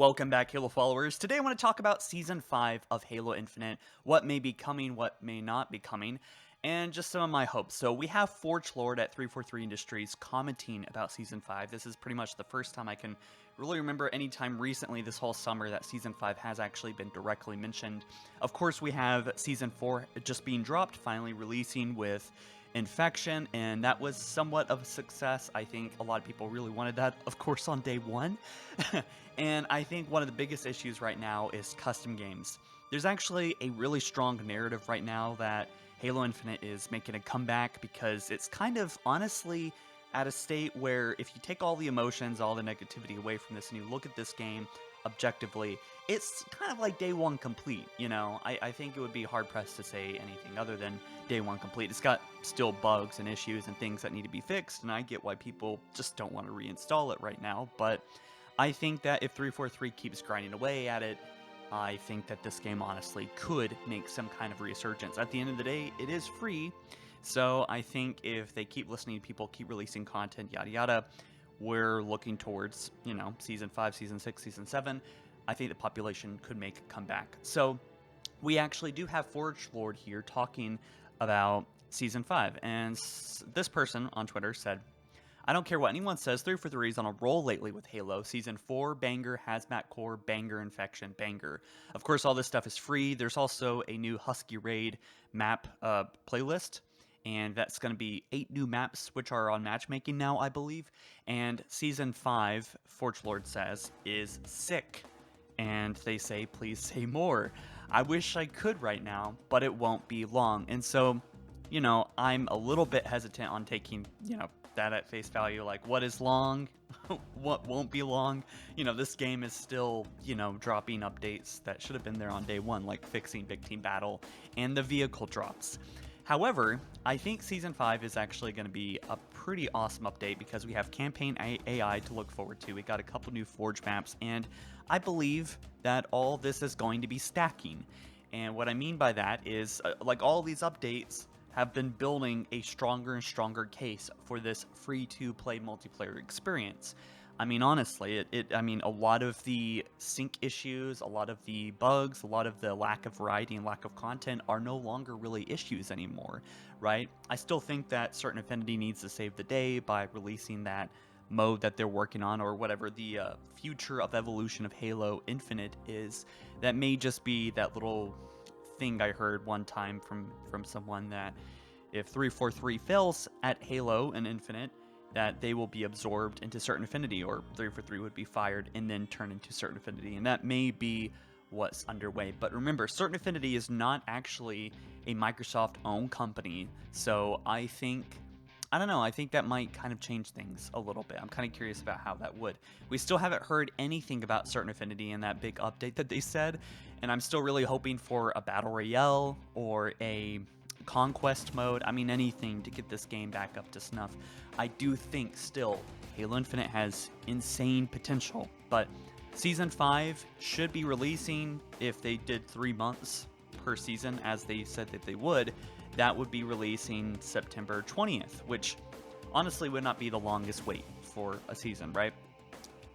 Welcome back, Halo followers. Today I want to talk about Season 5 of Halo Infinite, what may be coming, what may not be coming, and just some of my hopes. So we have Forge Lord at 343 Industries commenting about Season 5. This is pretty much the first time I can really remember any time recently this whole summer that Season 5 has actually been directly mentioned. Of course, we have Season 4 just being dropped, finally releasing with Infection, and that was somewhat of a success. I think a lot of people really wanted that, of course, on day one. And I think one of the biggest issues right now is custom games. There's actually a really strong narrative right now that Halo Infinite is making a comeback because it's kind of honestly at a state where if you take all the emotions, all the negativity away from this, and you look at this game objectively, it's kind of like day one complete. I think it would be hard pressed to say anything other than day one complete. It's got still bugs and issues and things that need to be fixed, and I get why people just don't want to reinstall it right now, but I think that if 343 keeps grinding away at it, I think that this game honestly could make some kind of resurgence. At the end of the day, it is free, so I think if they keep listening to people, keep releasing content, yada yada, we're looking towards, Season 5, Season 6, Season 7. I think the population could make a comeback. So we actually do have Forge Lord here talking about Season 5, and this person on Twitter said, I don't care what anyone says, 343 is on a roll lately with Halo. Season 4, banger, Hazmat Core, banger, Infection, banger. Of course, all this stuff is free. There's also a new Husky Raid map playlist, and that's going to be 8 new maps, which are on matchmaking now, I believe. And Season 5, Forge Lord says, is sick. And they say, please say more. I wish I could right now, but it won't be long. And so, I'm a little bit hesitant on taking, that at face value, like what is long, what won't be long. This game is still, dropping updates that should have been there on day one, like fixing Big Team Battle and the vehicle drops. However, I think Season 5 is actually going to be a pretty awesome update because we have campaign AI to look forward to. We got a couple new Forge maps, and I believe that all this is going to be stacking. And what I mean by that is, like all these updates have been building a stronger and stronger case for this free-to-play multiplayer experience. I mean, honestly, a lot of the sync issues, a lot of the bugs, a lot of the lack of variety and lack of content are no longer really issues anymore, right? I still think that Certain Affinity needs to save the day by releasing that mode that they're working on, or whatever the future of evolution of Halo Infinite is. That may just be that little thing I heard one time from someone, that if 343 fails at Halo and Infinite, that they will be absorbed into Certain Affinity, or 343 would be fired and then turn into Certain Affinity, and that may be what's underway. But remember, Certain Affinity is not actually a Microsoft-owned company, so I don't know, I think that might kind of change things a little bit. I'm kind of curious about how that would. We still haven't heard anything about Certain Affinity in that big update that they said, and I'm still really hoping for a Battle Royale or a Conquest mode. I mean, anything to get this game back up to snuff. I do think still Halo Infinite has insane potential, but Season 5 should be releasing, if they did 3 months per season as they said that they would, that would be releasing September 20th, which honestly would not be the longest wait for a season, right?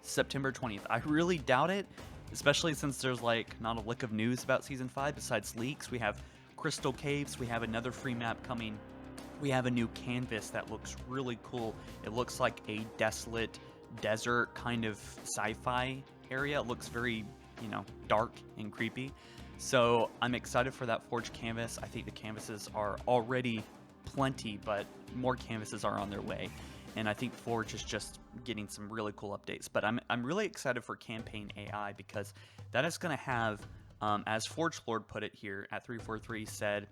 September 20th. I really doubt it, especially since there's like not a lick of news about Season 5 besides leaks. We have Crystal Caves, we have another free map coming, we have a new canvas that looks really cool. It looks like a desolate desert kind of sci-fi area. It looks very, dark and creepy. So I'm excited for that Forge canvas. I think the canvases are already plenty, but more canvases are on their way. And I think Forge is just getting some really cool updates. But I'm really excited for campaign AI because that is going to have, as Forge Lord put it here at 343, said,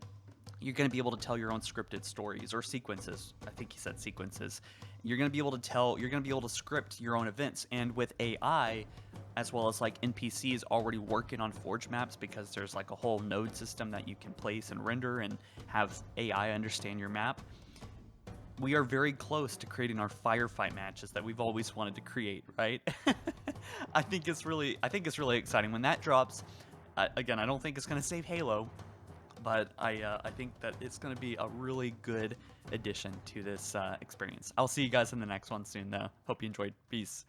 you're going to be able to tell your own scripted stories or sequences. I think he said sequences. You're going to be able to script your own events. And with AI, as well as like NPCs already working on Forge maps, because there's like a whole node system that you can place and render and have AI understand your map, we are very close to creating our firefight matches that we've always wanted to create, right? I think it's really exciting when that drops. Again, I don't think it's going to save Halo, but I think that it's going to be a really good addition to this experience. I'll see you guys in the next one soon, though. Hope you enjoyed. Peace.